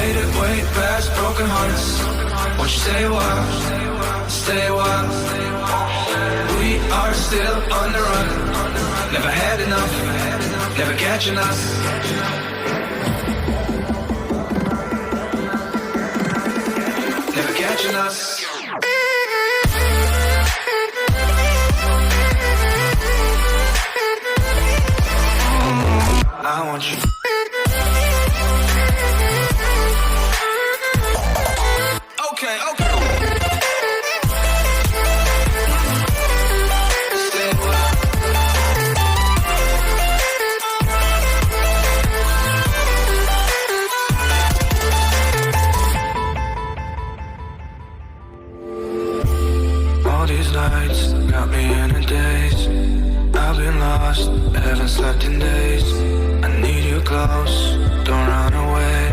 made it way past broken hearts. Won't you stay a while, stay a while? We are still on the run. Never had enough, never catching us. Never catching us. I want you. Okay, okay. All these nights got me in a daze. I've been lost, haven't slept in days. I need you close, don't run away.